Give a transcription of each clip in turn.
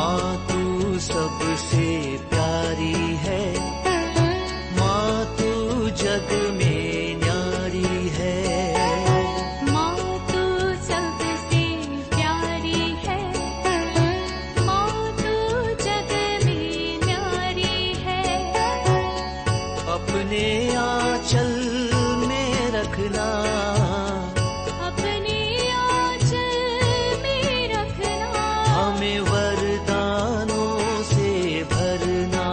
माँ तू सबसे प्यारी है, माँ तू जग में न्यारी है। माँ तू सबसे प्यारी है, माँ तू जग में न्यारी है। अपने आंचल में रखना, अपने आंचल में रखना। हमें वरदानों से भरना।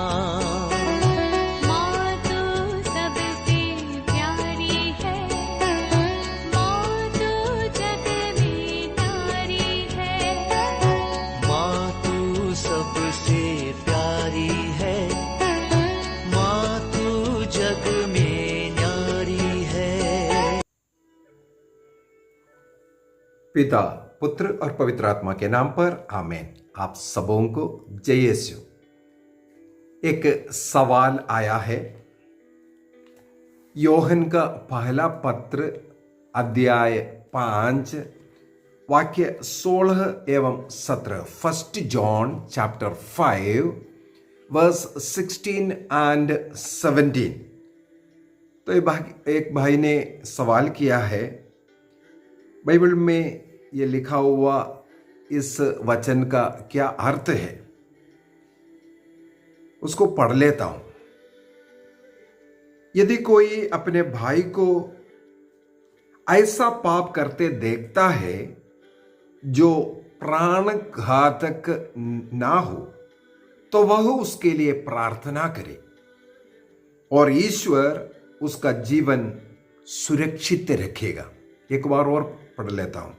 माँ तू सबसे प्यारी है, माँ तू जग में न्यारी है। माँ तू सबसे प्यारी है, माँ तू जग में न्यारी है। पिता, पुत्र और पवित्र आत्मा के नाम पर आमीन। आप सबों को जय यीशु। एक सवाल आया है। योहन का पहला पत्र अध्याय 5 वाक्य 16 एवं 17। First John chapter 5 verse 16 and 17। तो एक भाई ने सवाल किया है, बाइबल में ये लिखा हुआ इस वचन का क्या अर्थ है। उसको पढ़ लेता हूं। यदि कोई अपने भाई को ऐसा पाप करते देखता है जो प्राणघातक ना हो, तो वह उसके लिए प्रार्थना करे और ईश्वर उसका जीवन सुरक्षित रखेगा। एक बार और पढ़ लेता हूं।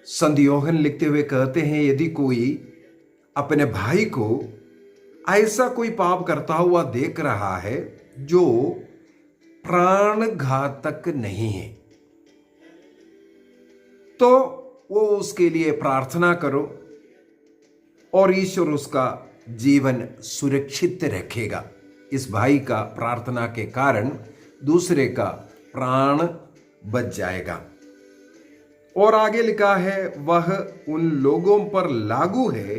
संत योहन लिखते हुए कहते हैं, यदि कोई अपने भाई को ऐसा कोई पाप करता हुआ देख रहा है जो प्राणघातक नहीं है, तो वो उसके लिए प्रार्थना करो और ईश्वर उसका जीवन सुरक्षित रखेगा। इस भाई का प्रार्थना के कारण दूसरे का प्राण बच जाएगा। और आगे लिखा है, वह उन लोगों पर लागू है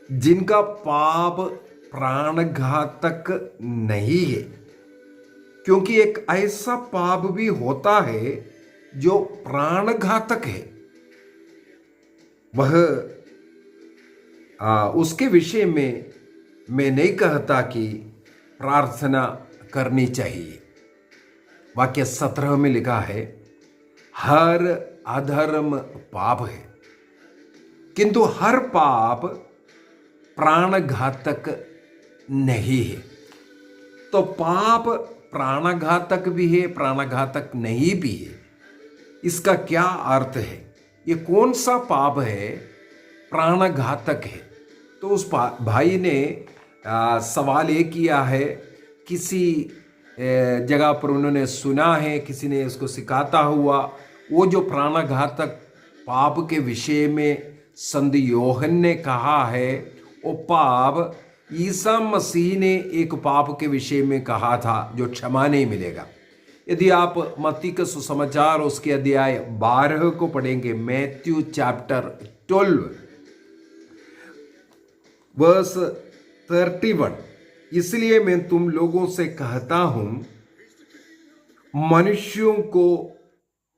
जिनका पाप प्राणघातक नहीं है, क्योंकि एक ऐसा पाप भी होता है जो प्राणघातक है। वह उसके विषय में मैं नहीं कहता कि प्रार्थना करनी चाहिए। वाक्य 17 में लिखा है, हर अधर्म पाप है, किंतु हर पाप प्राणघातक नहीं है। तो पाप प्राणघातक भी है, प्राणघातक नहीं भी है। इसका क्या अर्थ है? ये कौन सा पाप है प्राणघातक है? तो उस भाई ने सवाल ये किया है, किसी जगह पर उन्होंने सुना है, किसी ने इसको सिखाता हुआ, वो जो प्राणघातक पाप के विषय में संत योहन ने कहा है, वो पाप ईसा मसीह ने एक पाप के विषय में कहा था जो क्षमा नहीं मिलेगा। यदि आप मत्ती का सुसमाचार उसके अध्याय 12 को पढ़ेंगे, मैथ्यू चैप्टर 12 वर्स 31, इसलिए मैं तुम लोगों से कहता हूं, मनुष्यों को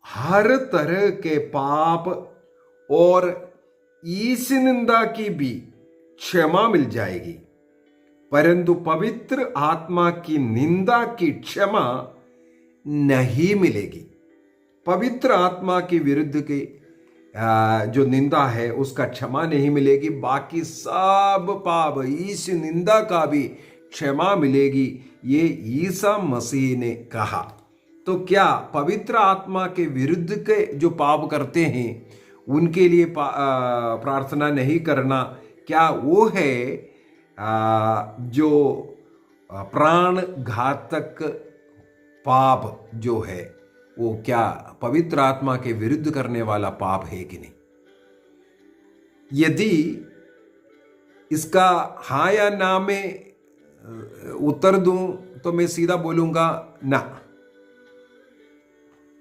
हर तरह के पाप और ईश निंदा की भी क्षमा मिल जाएगी, परंतु पवित्र आत्मा की निंदा की क्षमा नहीं मिलेगी। पवित्र आत्मा के विरुद्ध की जो निंदा है उसका क्षमा नहीं मिलेगी, बाकी सब पाप ईश निंदा का भी क्षमा मिलेगी, ये ईसा मसीह ने कहा। तो क्या पवित्र आत्मा के विरुद्ध के जो पाप करते हैं उनके लिए प्रार्थना नहीं करना, क्या वो है जो प्राण घातक पाप जो है, वो क्या पवित्र आत्मा के विरुद्ध करने वाला पाप है कि नहीं? यदि इसका हाँ या ना में उत्तर दूं तो मैं सीधा बोलूंगा ना,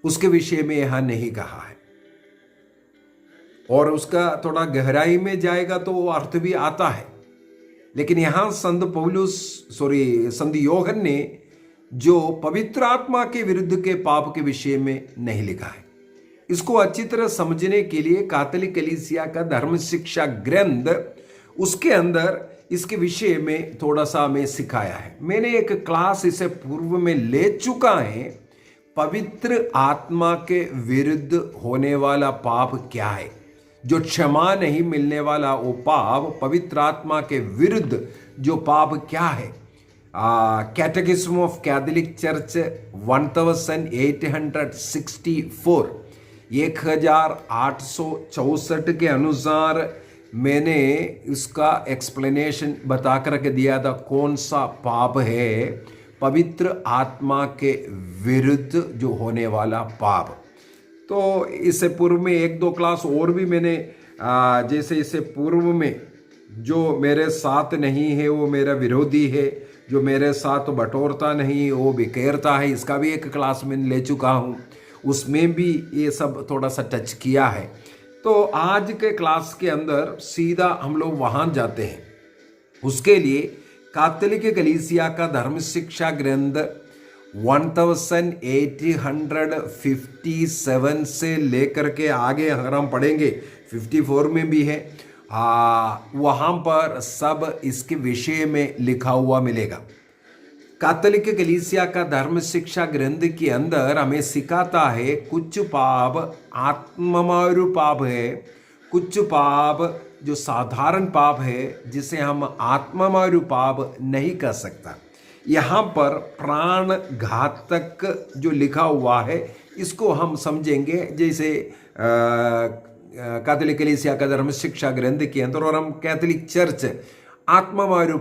उसके विषय में यहां नहीं कहा है। और उसका थोड़ा गहराई में जाएगा तो वो अर्थ भी आता है। लेकिन यहां संत योहन ने जो पवित्र आत्मा के विरुद्ध के पाप के विषय में नहीं लिखा है। इसको अच्छी तरह समझने के लिए कैथोलिक कलीसिया का धर्म शिक्षा ग्रंथ, उसके अंदर इसके विषय में थोड़ा सा हमें सिखाया है। मैंने एक क्लास इसे पूर्व में ले चुका है, पवित्र आत्मा के विरुद्ध होने वाला पाप क्या है, जो क्षमा नहीं मिलने वाला वो पाप, पवित्र आत्मा के विरुद्ध जो पाप क्या है। कैटेकिज्म ऑफ कैथोलिक चर्च 1864 1864 के अनुसार मैंने इसका एक्सप्लेनेशन बता करके दिया था कौन सा पाप है पवित्र आत्मा के विरुद्ध जो होने वाला पाप। तो इससे पूर्व में एक दो क्लास और भी मैंने जैसे इससे पूर्व में जो मेरे साथ नहीं है वो मेरा विरोधी है, जो मेरे साथ बटोरता नहीं वो बिखेरता है, इसका भी एक क्लास में ले चुका हूँ, उसमें भी ये सब थोड़ा सा टच किया है। तो आज के क्लास के अंदर सीधा हम लोग वहाँ जाते हैं। उसके लिए कैथोलिक कलीसिया का धर्म शिक्षा ग्रंथ 1857 से लेकर के आगे अगर हम पढ़ेंगे 54 में भी है, वहाँ पर सब इसके विषय में लिखा हुआ मिलेगा। कैथोलिक कलीसिया का धर्म शिक्षा ग्रंथ के अंदर हमें सिखाता है कुछ पाप आत्ममारू पाप है, कुछ पाप जो साधारण पाप है जिसे हम आत्ममारू पाप नहीं कर सकता। यहाँ पर प्राण घातक जो लिखा हुआ है इसको हम समझेंगे जैसे कैथोलिक कलीसिया का धर्म शिक्षा ग्रंथ के अंदर, और हम कैथोलिक चर्च आत्ममारू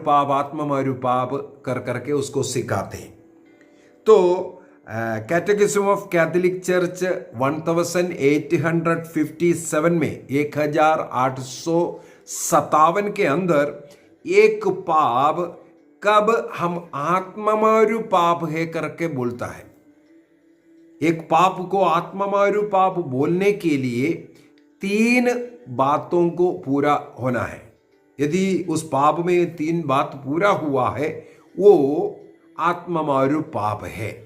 पाप कर करके उसको सिखाते हैं। तो कैटेकिज्म ऑफ कैथोलिक चर्च 1857 में 1857 के अंदर एक पाप कब हम आत्ममारू पाप है करके बोलता है। एक पाप को आत्ममारू पाप बोलने के लिए 3 बातों को पूरा होना है। यदि उस पाप में 3 बात पूरा हुआ है वो आत्ममारू पाप है।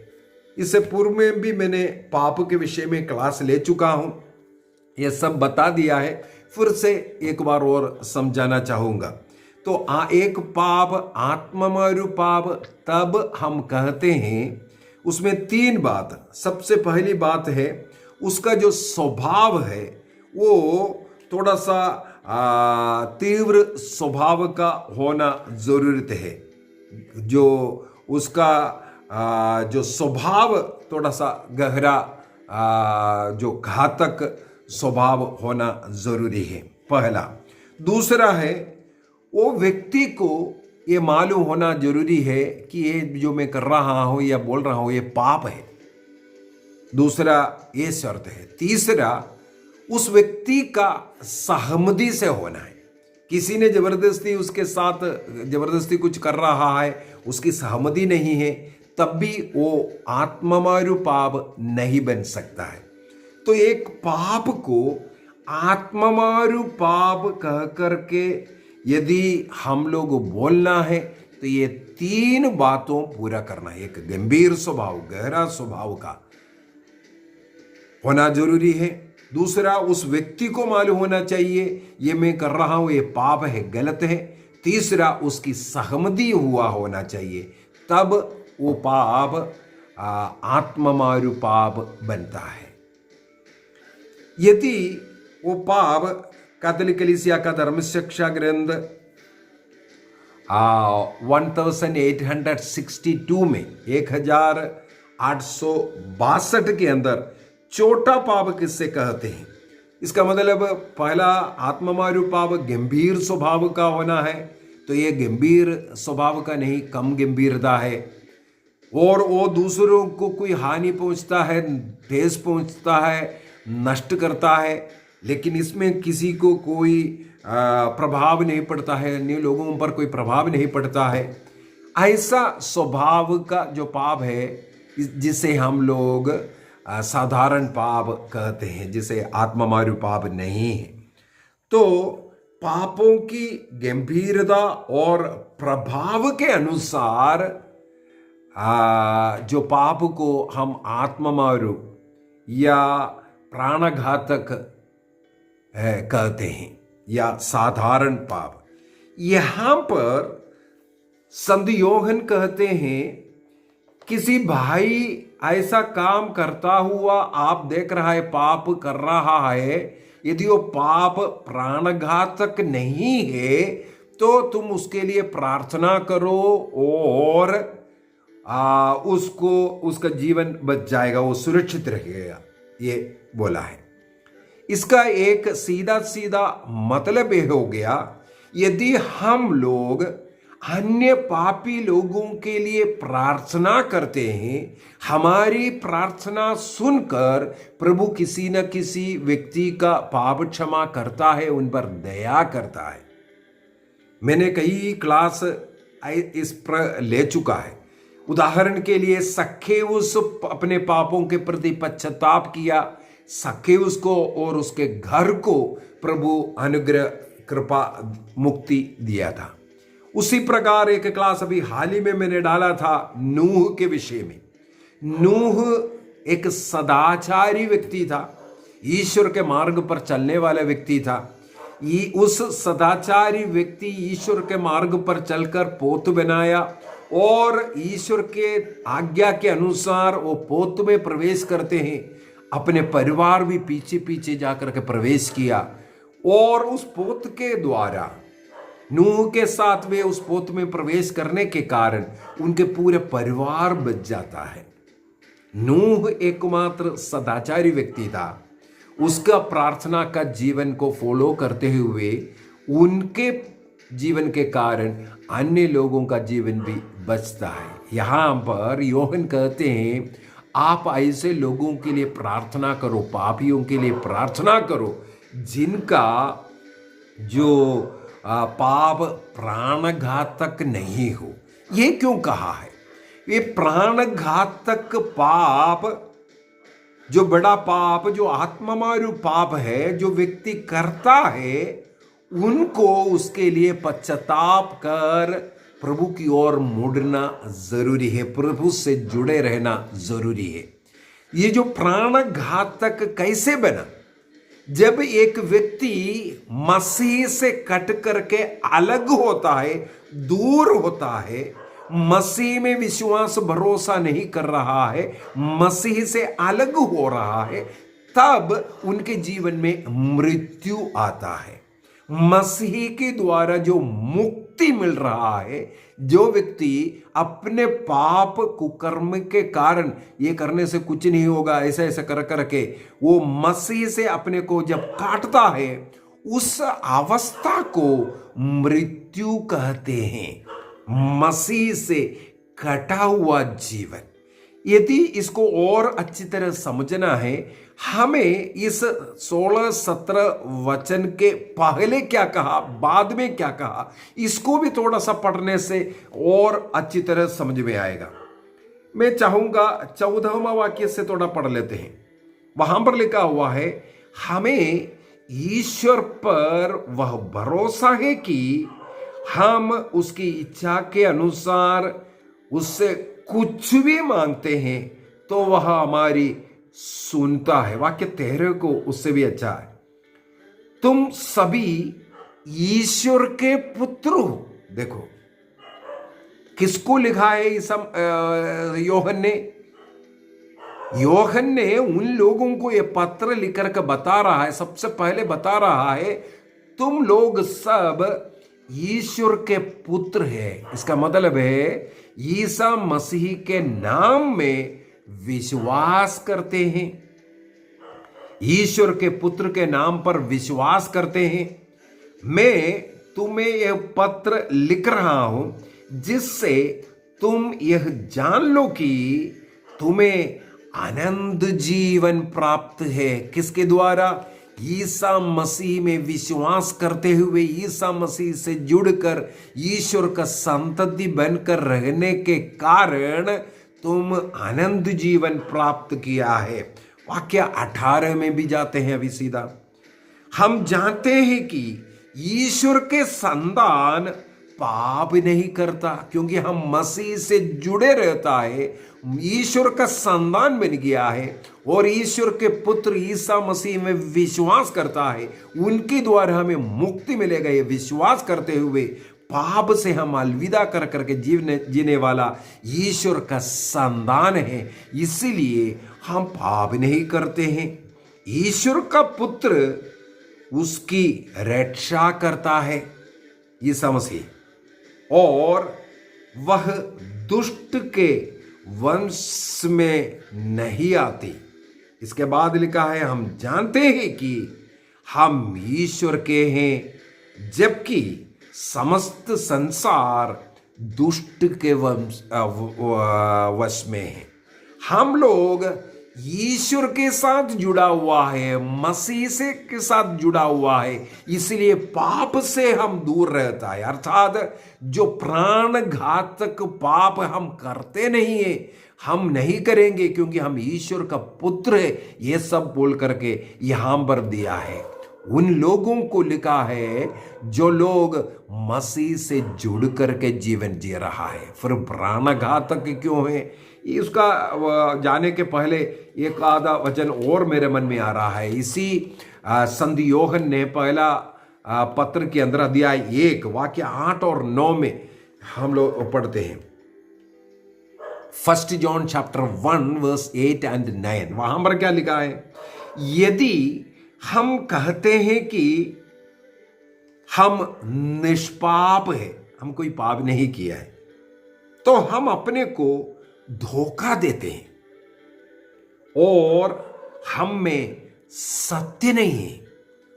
इससे पूर्व में भी मैंने पाप के विषय में क्लास ले चुका हूं, ये सब बता दिया है, फिर से एक बार और समझाना चाहूंगा। तो एक पाप आत्ममारू पाप तब हम कहते हैं, उसमें 3 बात। सबसे पहली बात है उसका जो स्वभाव है वो थोड़ा सा तीव्र स्वभाव का होना जरूरत है। जो उसका जो स्वभाव थोड़ा सा गहरा, जो घातक स्वभाव होना जरूरी है, पहला। दूसरा है वो व्यक्ति को ये मालूम होना जरूरी है कि ये जो मैं कर रहा हूं या बोल रहा हूं ये पाप है। दूसरा ये शर्त है। तीसरा उस व्यक्ति का सहमति से होना है। किसी ने जबरदस्ती उसके साथ जबरदस्ती कुछ कर रहा है, उसकी सहमति नहीं है, तब भी वो आत्ममारू पाप नहीं बन सकता है। तो एक पाप को आत्ममारू पाप कह करके यदि हम लोग बोलना है तो ये 3 बातों पूरा करना है। एक गंभीर स्वभाव, गहरा स्वभाव का होना जरूरी है। दूसरा उस व्यक्ति को मालूम होना चाहिए ये मैं कर रहा हूं ये पाप है, गलत है। तीसरा उसकी सहमति हुआ होना चाहिए, तब वो पाप आत्ममारू पाप बनता है। यदि वो पाप कैथोलिक कलीसिया का धर्म शिक्षा ग्रंथ 1862 में 1862 के अंदर छोटा पाप किससे कहते हैं, इसका मतलब पहला आत्ममारू पाप गंभीर स्वभाव का होना है, तो ये गंभीर स्वभाव का नहीं, कम गंभीरता है। और वो दूसरों को कोई हानि पहुंचता है, ठेस पहुंचता है, नष्ट करता है, लेकिन इसमें किसी को कोई प्रभाव नहीं पड़ता है, अन्य लोगों पर कोई प्रभाव नहीं पड़ता है। ऐसा स्वभाव का जो पाप है जिसे हम लोग साधारण पाप कहते हैं, जिसे आत्ममारू पाप नहीं है। तो पापों की गंभीरता और प्रभाव के अनुसार जो पाप को हम आत्ममारू या प्राणघातक कहते हैं या साधारण पाप, यहां पर संत योहन कहते हैं किसी भाई ऐसा काम करता हुआ आप देख रहा है, पाप कर रहा है, यदि वो पाप प्राणघातक नहीं है तो तुम उसके लिए प्रार्थना करो और उसका जीवन बच जाएगा, वो सुरक्षित रहेगा, ये बोला है। इसका एक सीधा सीधा मतलब ये हो गया, यदि हम लोग अन्य पापी लोगों के लिए प्रार्थना करते हैं, हमारी प्रार्थना सुनकर प्रभु किसी न किसी व्यक्ति का पाप क्षमा करता है, उन पर दया करता है। मैंने कई क्लास इस पर ले चुका है। उदाहरण के लिए सक्खेउस अपने पापों के प्रति पश्चाताप किया, सक्खेउस को और उसके घर को प्रभु अनुग्रह कृपा मुक्ति दिया था। उसी प्रकार एक क्लास अभी हाल ही में मैंने डाला था नूह के विषय में। नूह एक सदाचारी व्यक्ति था, ईश्वर के मार्ग पर चलने वाला व्यक्ति था। उस सदाचारी व्यक्ति ईश्वर के मार्ग पर चलकर पोत बनाया और ईश्वर के आज्ञा के अनुसार वो पोत में प्रवेश करते हैं। अपने परिवार भी पीछे पीछे जाकर के प्रवेश किया और उस पोत के द्वारा नूह के साथ वे उस पोत में प्रवेश करने के कारण उनके पूरे परिवार बच जाता है। नूह एकमात्र सदाचारी व्यक्ति था। उसका प्रार्थना का जीवन को फॉलो करते हुए उनके जीवन के कारण अन्य लोगों का जीवन भी बचता है। यहां पर योहन कहते हैं आप ऐसे लोगों के लिए प्रार्थना करो, पापियों के लिए प्रार्थना करो जिनका जो पाप प्राणघातक नहीं हो। ये क्यों कहा है? ये प्राणघातक पाप, जो बड़ा पाप, जो आत्ममारू पाप है, जो व्यक्ति करता है, उनको उसके लिए पश्चाताप कर प्रभु की ओर मुड़ना जरूरी है, प्रभु से जुड़े रहना जरूरी है। ये जो प्राणघातक कैसे बना? जब एक व्यक्ति मसीह से कट करके अलग होता है, दूर होता है, मसीह में विश्वास भरोसा नहीं कर रहा है, मसीह से अलग हो रहा है, तब उनके जीवन में मृत्यु आता है। मसीह के द्वारा जो मुक्ति मिल रहा है, जो व्यक्ति अपने पाप कुकर्म के कारण ये करने से कुछ नहीं होगा, ऐसा ऐसा कर करके वो मसीह से अपने को जब काटता है, उस अवस्था को मृत्यु कहते हैं। मसीह से कटा हुआ जीवन। यदि इसको और अच्छी तरह समझना है, हमें इस 16-17 वचन के पहले क्या कहा, बाद में क्या कहा, इसको भी थोड़ा सा पढ़ने से और अच्छी तरह समझ में आएगा। मैं चाहूंगा 14वां वाक्य से थोड़ा पढ़ लेते हैं। वहां पर लिखा हुआ है, हमें ईश्वर पर वह भरोसा है कि हम उसकी इच्छा के अनुसार उससे कुछ भी मांगते हैं तो वह हमारी सुनता है। वाक्य 13 को उससे भी अच्छा है। तुम सभी ईश्वर के पुत्र हो। देखो किसको लिखा है इस योहन ने? योहन ने उन लोगों को यह पत्र लिखकर के बता रहा है, सबसे पहले बता रहा है तुम लोग सब ईश्वर के पुत्र हैं। इसका मतलब है ईसा मसीह के नाम में विश्वास करते हैं, ईश्वर के पुत्र के नाम पर विश्वास करते हैं। मैं तुम्हें यह पत्र लिख रहा हूं जिससे तुम यह जान लो कि तुम्हें अनंत जीवन प्राप्त है। किसके द्वारा? ईसा मसीह में विश्वास करते हुए, ईसा मसीह से जुड़कर ईश्वर का संतति बनकर रहने के कारण तुम अनंत जीवन प्राप्त किया है। वाक्य 18 में भी जाते हैं अभी सीधा। हम जानते हैं कि ईश्वर के संतान पाप नहीं करता, क्योंकि हम मसीह से जुड़े रहता है, ईश्वर का संतान बन गया है और ईश्वर के पुत्र ईसा मसीह में विश्वास करता है, उनके द्वारा हमें मुक्ति मिलेगा। ये विश्वास करते हुए पाप से हम अलविदा कर करके जीने वाला ईश्वर का संतान है, इसीलिए हम पाप नहीं करते हैं। ईश्वर का पुत्र उसकी रक्षा करता है ईसा मसीह, और वह दुष्ट के वंश में नहीं आती। इसके बाद लिखा है, हम जानते हैं कि हम ईश्वर के हैं, जबकि समस्त संसार दुष्ट के वश में है। हम लोग ईश्वर के साथ जुड़ा हुआ है, मसीह से के साथ जुड़ा हुआ है, इसलिए पाप से हम दूर रहता है। अर्थात जो प्राण घातक पाप हम करते नहीं है, हम नहीं करेंगे, क्योंकि हम ईश्वर का पुत्र है। ये सब बोल करके यहां पर दिया है। उन लोगों को लिखा है जो लोग मसीह से जुड़ करके जीवन जी रहा है। फिर प्राण घातक क्यों है, उसका जाने के पहले एक आधा वचन और मेरे मन में आ रहा है। इसी संत योहन ने पहला पत्र के अंदर अध्याय 1 वाक्य 8 और 9 में हम लोग पढ़ते हैं। 1 जॉन चैप्टर 1 वर्स 8 एंड 9, वहां पर क्या लिखा है, यदि हम कहते हैं कि हम निष्पाप है, हम कोई पाप नहीं किया है, तो हम अपने को धोखा देते हैं और हम में सत्य नहीं है।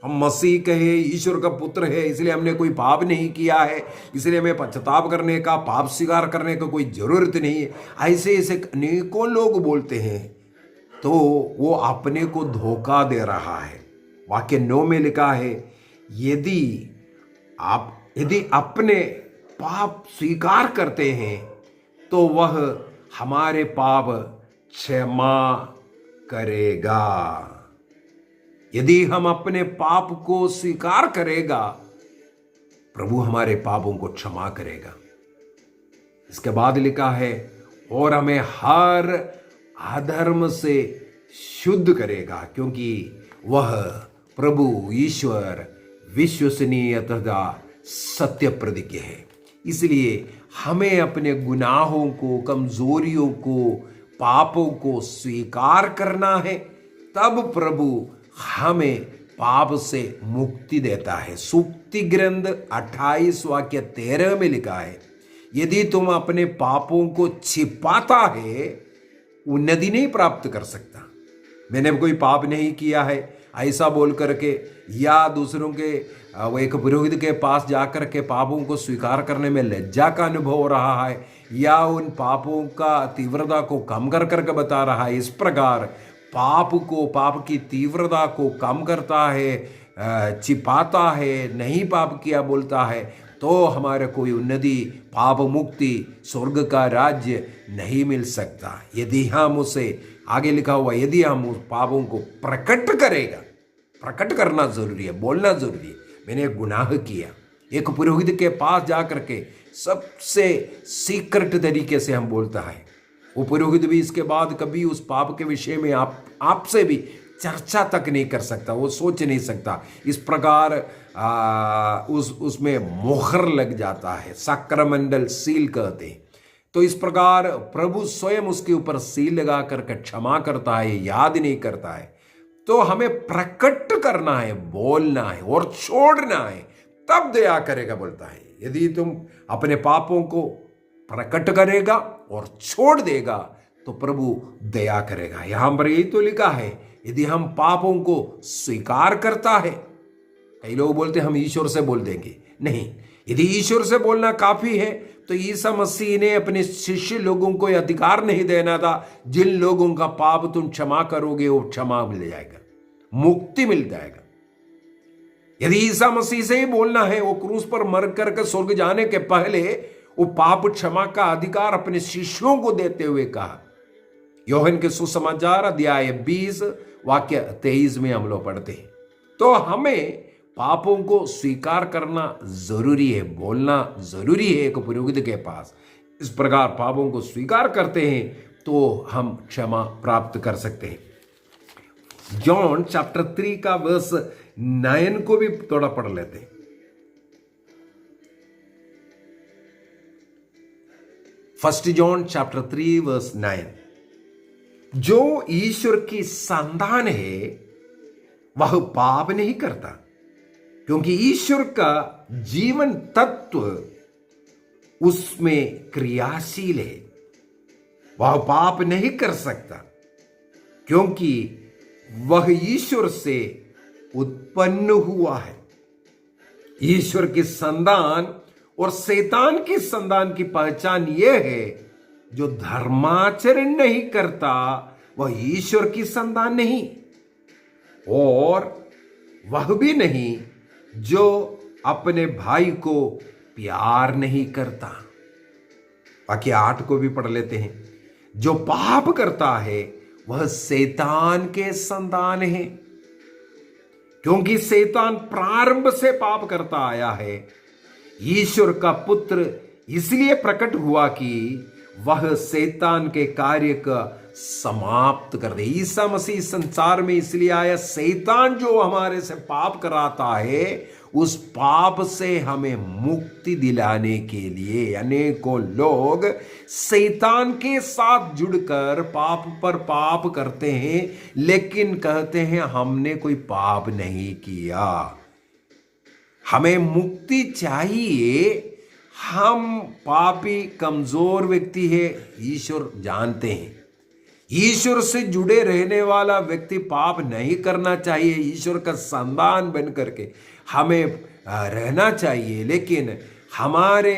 हम मसीह कहे ईश्वर का पुत्र है, इसलिए हमने कोई पाप नहीं किया है, इसलिए हमें पश्चाताप करने का, पाप स्वीकार करने का कोई जरूरत नहीं है। ऐसे ऐसे अनेकों लोग बोलते हैं, तो वो अपने को धोखा दे रहा है। वाक्य 9 में लिखा है, यदि अपने पाप स्वीकार करते हैं तो वह हमारे पाप क्षमा करेगा। यदि हम अपने पाप को स्वीकार करेगा, प्रभु हमारे पापों को क्षमा करेगा। इसके बाद लिखा है, और हमें हर अधर्म से शुद्ध करेगा, क्योंकि वह प्रभु ईश्वर विश्वसनीय तथा सत्य प्रतिज्ञ है। इसलिए हमें अपने गुनाहों को, कमजोरियों को, पापों को स्वीकार करना है, तब प्रभु हमें पाप से मुक्ति देता है। सूक्ति ग्रंथ 28 वाक्य 13 में लिखा है, यदि तुम अपने पापों को छिपाता है, उन्नति नहीं प्राप्त कर सकता। मैंने कोई पाप नहीं किया है ऐसा बोल करके, या दूसरों के वो एक पुरोहित के पास जाकर के पापों को स्वीकार करने में लज्जा का अनुभव हो रहा है, या उन पापों का तीव्रता को कम कर करके बता रहा है। इस प्रकार पाप की तीव्रता को कम करता है, छिपाता है, नहीं पाप किया बोलता है, तो हमारे कोई उन्नति, पाप मुक्ति, स्वर्ग का राज्य नहीं मिल सकता। यदि हम उसे, आगे लिखा हुआ, यदि हम उस पापों को प्रकट करेगा, प्रकट करना जरूरी है, बोलना जरूरी है, मैंने गुनाह किया। एक पुरोहित के पास जाकर के सबसे सीक्रेट तरीके से हम बोलता है, वो पुरोहित भी इसके बाद कभी उस पाप के विषय में आपसे भी चर्चा तक नहीं कर सकता, वो सोच नहीं सकता। इस प्रकार उसमें मोहर लग जाता है, साक्रमंडल सील कहते हैं। तो इस प्रकार प्रभु स्वयं उसके ऊपर सील लगा करके क्षमा करता है, याद नहीं करता है। तो हमें प्रकट करना है, बोलना है और छोड़ना है, तब दया करेगा बोलता है। यदि तुम अपने पापों को प्रकट करेगा और छोड़ देगा तो प्रभु दया करेगा। यहां पर यही तो लिखा है, यदि हम पापों को स्वीकार करता है, कई लोग बोलते हम ईश्वर से बोल देंगे, नहीं, यदि ईश्वर से बोलना काफी है तो ईसा मसीह ने अपने शिष्य लोगों को अधिकार नहीं देना था, जिन लोगों का पाप तुम क्षमा करोगे वो क्षमा मिल जाएगा, मुक्ति मिल जाएगा। यदि ईसा मसीह से ही बोलना है, वो क्रूस पर मर करके स्वर्ग जाने के पहले वो पाप क्षमा का अधिकार अपने शिष्यों को देते हुए कहा। योहन के सुसमाचार अध्याय 20 वाक्य 23 में हम लोग पढ़ते हैं, तो हमें पापों को स्वीकार करना जरूरी है, बोलना जरूरी है एक पुरोहित के पास। इस प्रकार पापों को स्वीकार करते हैं तो हम क्षमा प्राप्त कर सकते हैं। जॉन चैप्टर 3 का वर्स 9 को भी थोड़ा पढ़ लेते हैं। फर्स्ट जॉन चैप्टर 3 वर्स 9, जो ईश्वर की संतान है वह पाप नहीं करता, क्योंकि ईश्वर का जीवन तत्व उसमें क्रियाशील है। वह पाप नहीं कर सकता क्योंकि वह ईश्वर से उत्पन्न हुआ है। ईश्वर की संतान और शैतान की संतान की पहचान यह है, जो धर्माचरण नहीं करता वह ईश्वर की संतान नहीं, और वह भी नहीं जो अपने भाई को प्यार नहीं करता। बाकी 8 को भी पढ़ लेते हैं। जो पाप करता है वह शैतान के संतान है, क्योंकि शैतान प्रारंभ से पाप करता आया है। ईश्वर का पुत्र इसलिए प्रकट हुआ कि वह शैतान के कार्य का समाप्त कर दे। ईसा मसीह संसार में इसलिए आया, शैतान जो हमारे से पाप कराता है उस पाप से हमें मुक्ति दिलाने के लिए। अनेकों लोग शैतान के साथ जुड़कर पाप पर पाप करते हैं, लेकिन कहते हैं हमने कोई पाप नहीं किया। हमें मुक्ति चाहिए, हम पापी कमजोर व्यक्ति है, ईश्वर जानते हैं। ईश्वर से जुड़े रहने वाला व्यक्ति पाप नहीं करना चाहिए, ईश्वर का संतान बन करके हमें रहना चाहिए। लेकिन हमारे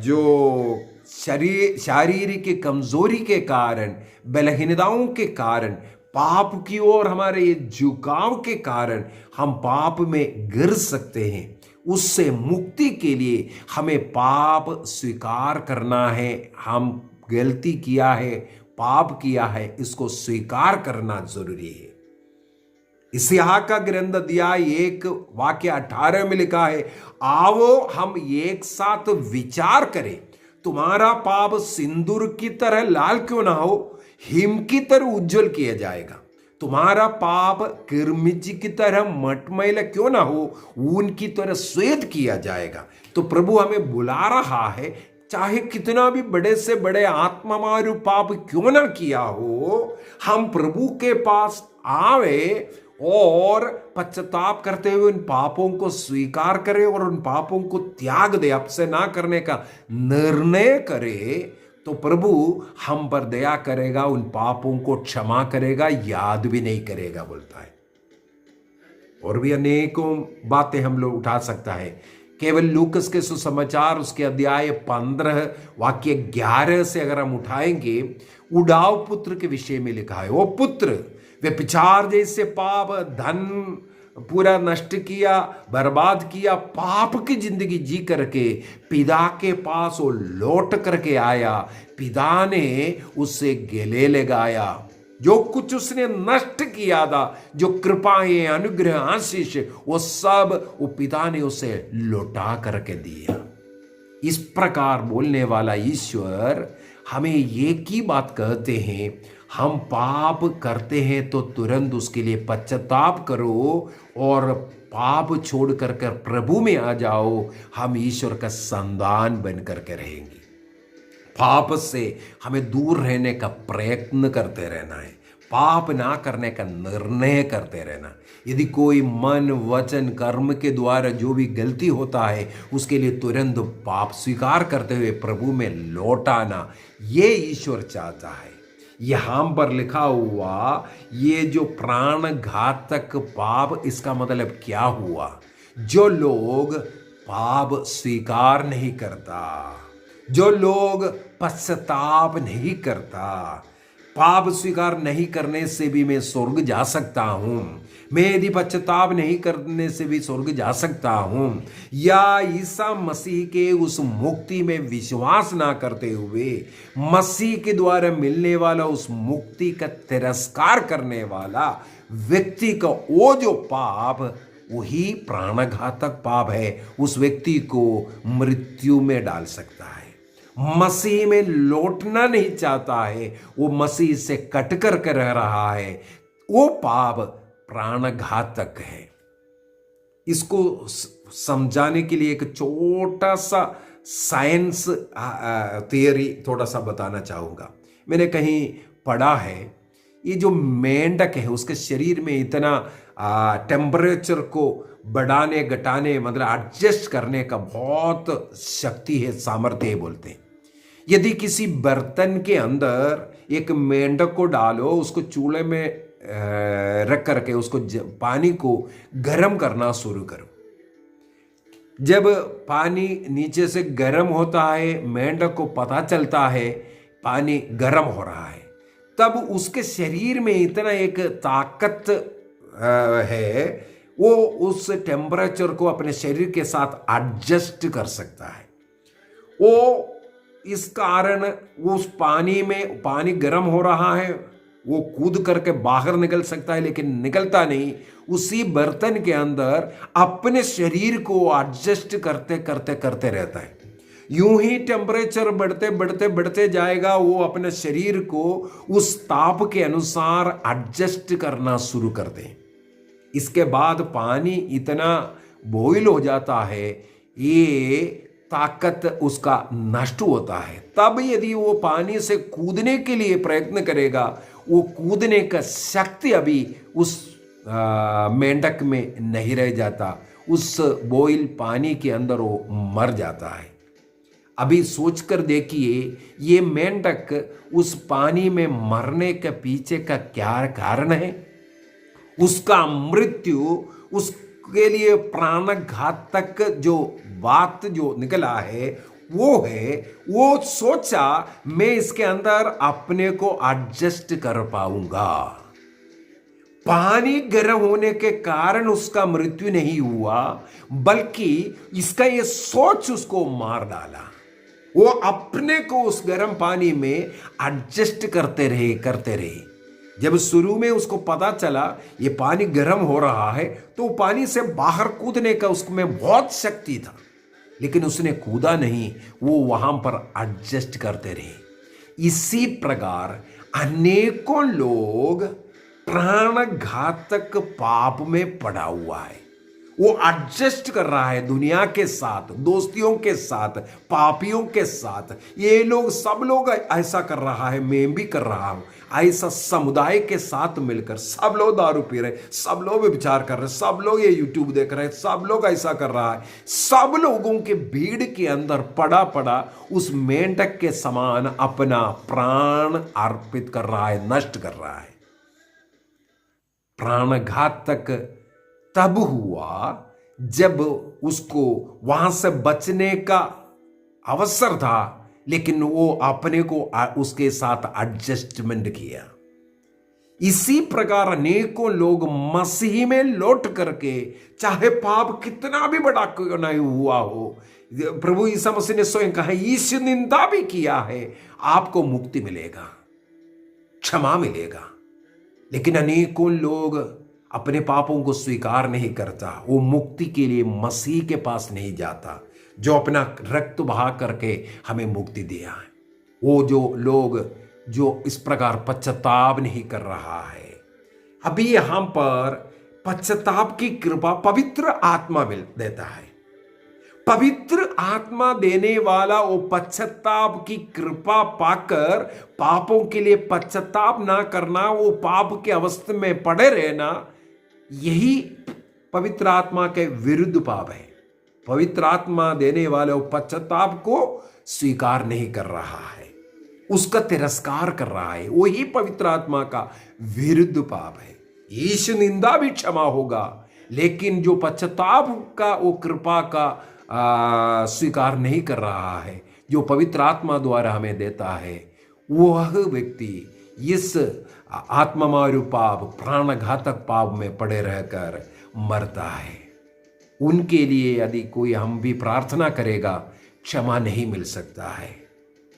जो शारीरिक कमजोरी के कारण, बलहीनताओं के कारण, पाप की ओर हमारे ये झुकाव के कारण हम पाप में गिर सकते हैं। उससे मुक्ति के लिए हमें पाप स्वीकार करना है। हम गलती किया है, पाप किया है, इसको स्वीकार करना जरूरी है। इस्याह का ग्रंथ अध्याय 1 वाक्य 18 में लिखा है, आओ हम एक साथ विचार करें, तुम्हारा पाप सिंदूर की तरह लाल क्यों ना हो, हिम की तरह उज्जवल किया जाएगा। तुम्हारा पाप किरमिजी की तरह मटमैला क्यों ना हो, ऊन की तरह श्वेत किया जाएगा। तो प्रभु हमें बुला रहा है, चाहे कितना भी बड़े से बड़े आत्मामारू पाप क्यों ना किया हो, हम प्रभु के पास आवे और पश्चाताप करते हुए उन पापों को स्वीकार करें और उन पापों को त्याग दे, अब से ना करने का निर्णय करे, तो प्रभु हम पर दया करेगा, उन पापों को क्षमा करेगा, याद भी नहीं करेगा बोलता है। और भी अनेकों बातें हम लोग उठा सकता है। केवल लूकस के सुसमाचार उसके अध्याय 15 वाक्य 11 से अगर हम उठाएंगे, उड़ाव पुत्र के विषय में लिखा है, वो पुत्र वे पिछाड़ जैसे पाप, धन पूरा नष्ट किया, बर्बाद किया, पाप की जिंदगी जी करके पिता के पास वो लौट करके आया। पिता ने उससे गले लगाया, जो कुछ उसने नष्ट किया था, जो कृपाएं, अनुग्रह, आशीष, वो सब वो पिता ने उसे लौटा करके दिया। इस प्रकार बोलने वाला ईश्वर हमें एक ही बात कहते हैं, हम पाप करते हैं तो तुरंत उसके लिए पश्चाताप करो और पाप छोड़ कर प्रभु में आ जाओ। हम ईश्वर का संतान बन करके रहेंगे। पाप से हमें दूर रहने का प्रयत्न करते रहना है, पाप ना करने का निर्णय करते रहना। यदि कोई मन, वचन, कर्म के द्वारा जो भी गलती होता है उसके लिए तुरंत पाप स्वीकार करते हुए प्रभु में लौट आना, ये ईश्वर चाहता है। यहां पर लिखा हुआ ये जो प्राण घातक पाप, इसका मतलब क्या हुआ? जो लोग पाप स्वीकार नहीं करता, जो लोग पश्चाताप नहीं करता, पाप स्वीकार नहीं करने से भी मैं स्वर्ग जा सकता हूं, मैं यदि पश्चाताप नहीं करने से भी स्वर्ग जा सकता हूं, या ईसा मसीह के उस मुक्ति में विश्वास ना करते हुए मसीह के द्वारा मिलने वाला उस मुक्ति का तिरस्कार करने वाला व्यक्ति का वो जो पाप वही प्राणघातक पाप है, उस व्यक्ति को मृत्यु में डाल सकता है। मसीह में लौटना नहीं चाहता है, वो मसीह से कट कर के रह रहा है, वो पाप प्राणघातक है। इसको समझाने के लिए एक छोटा सा साइंस थियरी थोड़ा सा बताना चाहूँगा। मैंने कहीं पढ़ा है, ये जो मेंढक है उसके शरीर में इतना टेम्परेचर को बढ़ाने घटाने मतलब एडजस्ट करने का बहुत शक्ति है, सामर्थ्य है बोलते हैं। यदि किसी बर्तन के अंदर एक मेंढक को डालो, उसको चूल्हे में रख करके उसको पानी को गर्म करना शुरू करो, जब पानी नीचे से गर्म होता है, मेंढक को पता चलता है पानी गर्म हो रहा है, तब उसके शरीर में इतना एक ताकत है, वो उस टेम्परेचर को अपने शरीर के साथ एडजस्ट कर सकता है। वो इस कारण वो उस पानी में, पानी गर्म हो रहा है, वो कूद करके बाहर निकल सकता है, लेकिन निकलता नहीं, उसी बर्तन के अंदर अपने शरीर को एडजस्ट करते करते करते रहता है। यूं ही टेम्परेचर बढ़ते बढ़ते बढ़ते जाएगा, वो अपने शरीर को उस ताप के अनुसार एडजस्ट करना शुरू कर दे। इसके बाद पानी इतना बॉईल हो जाता है, ये ताकत उसका नष्ट होता है। तब यदि वो पानी से कूदने के लिए प्रयत्न करेगा, वो कूदने का शक्ति अभी उस मेंढक में नहीं रह जाता, उस बॉईल पानी के अंदर वो मर जाता है। अभी सोचकर देखिए, ये मेंढक उस पानी में मरने के पीछे का क्या कारण है? उसका मृत्यु, उसके लिए प्राणघातक जो बात जो निकला है वो है, वो सोचा मैं इसके अंदर अपने को एडजस्ट कर पाऊंगा। पानी गर्म होने के कारण उसका मृत्यु नहीं हुआ, बल्कि इसका ये सोच उसको मार डाला। वो अपने को उस गर्म पानी में एडजस्ट करते रहे। जब शुरू में उसको पता चला ये पानी गर्म हो रहा है, तो पानी से बाहर कूदने का उसमें बहुत शक्ति था, लेकिन उसने कूदा नहीं, वो वहां पर एडजस्ट करते रहे। इसी प्रकार अनेकों लोग प्राणघातक पाप में पड़ा हुआ है। वो एडजस्ट कर रहा है दुनिया के साथ, दोस्तियों के साथ, पापियों के साथ। ये लोग, सब लोग ऐसा कर रहा है, मैं भी कर रहा हूं। ऐसा समुदाय के साथ मिलकर सब लोग दारू पी रहे, सब लोग विचार कर रहे, सब लोग ये यूट्यूब देख रहे, सब लोग ऐसा कर रहा है। सब लोगों के भीड़ के अंदर पड़ा पड़ा उस मेंढक के समान अपना प्राण अर्पित कर रहा है, नष्ट कर रहा है। प्राणघातक तब हुआ जब उसको वहां से बचने का अवसर था, लेकिन वो अपने को उसके साथ एडजस्टमेंट किया। इसी प्रकार अनेकों लोग मसीह में लौट करके, चाहे पाप कितना भी बड़ा क्यों नहीं हुआ हो, प्रभु यीशु मसीह ने स्वयं कहा, इस निंदा भी किया है, आपको मुक्ति मिलेगा, क्षमा मिलेगा। लेकिन अनेकों लोग अपने पापों को स्वीकार नहीं करता, वो मुक्ति के लिए मसीह के पास नहीं जाता, जो अपना रक्त बहा करके हमें मुक्ति दिया है। वो जो लोग जो इस प्रकार पश्चाताप नहीं कर रहा है, अभी यहां पर पश्चाताप की कृपा पवित्र आत्मा मिल देता है। पवित्र आत्मा देने वाला वो पश्चाताप की कृपा पाकर पापों के लिए पश्चाताप ना करना, वो पाप के अवस्था में पड़े रहना, यही पवित्र आत्मा के विरुद्ध पाप है। पवित्र आत्मा देने वाले वो पश्चाताप को स्वीकार नहीं कर रहा है, उसका तिरस्कार कर रहा है, वही पवित्र आत्मा का विरुद्ध पाप है। यीशु निंदा भी क्षमा होगा, लेकिन जो पश्चाताप का वो कृपा का स्वीकार नहीं कर रहा है, जो पवित्र आत्मा द्वारा हमें देता है, वह व्यक्ति इस आत्मामारू पाप, प्राणघातक पाप में पड़े रहकर मरता है। उनके लिए यदि कोई हम भी प्रार्थना करेगा, क्षमा नहीं मिल सकता है,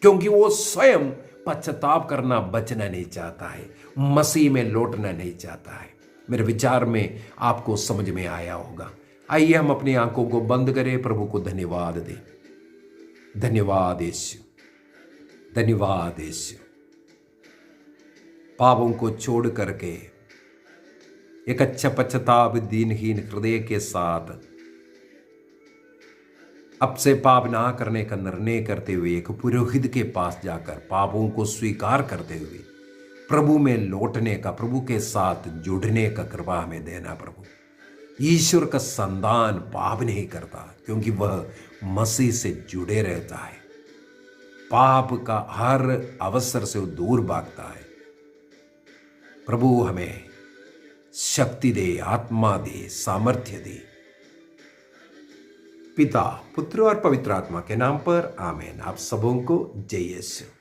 क्योंकि वो स्वयं पश्चाताप करना, बचना नहीं चाहता है, मसीह में लौटना नहीं चाहता है। मेरे विचार में आपको समझ में आया होगा। आइए हम अपनी आंखों को बंद करें, प्रभु को धन्यवाद दें। धन्यवाद यीशु, धन्यवाद यीशु। पापों को छोड़ करके एक अच्छा पश्चाताप दीनहीन हृदय के साथ अब से पाप ना करने का निर्णय करते हुए एक पुरोहित के पास जाकर पापों को स्वीकार करते हुए प्रभु में लौटने का, प्रभु के साथ जुड़ने का कृपा हमें देना प्रभु। ईश्वर का संतान पाप नहीं करता क्योंकि वह मसीह से जुड़े रहता है। पाप का हर अवसर से वो दूर भागता है। प्रभु हमें शक्ति दे, आत्मा दे, सामर्थ्य दे। पिता, पुत्र और पवित्र आत्मा के नाम पर आमीन। आप सबों को जय यीशु।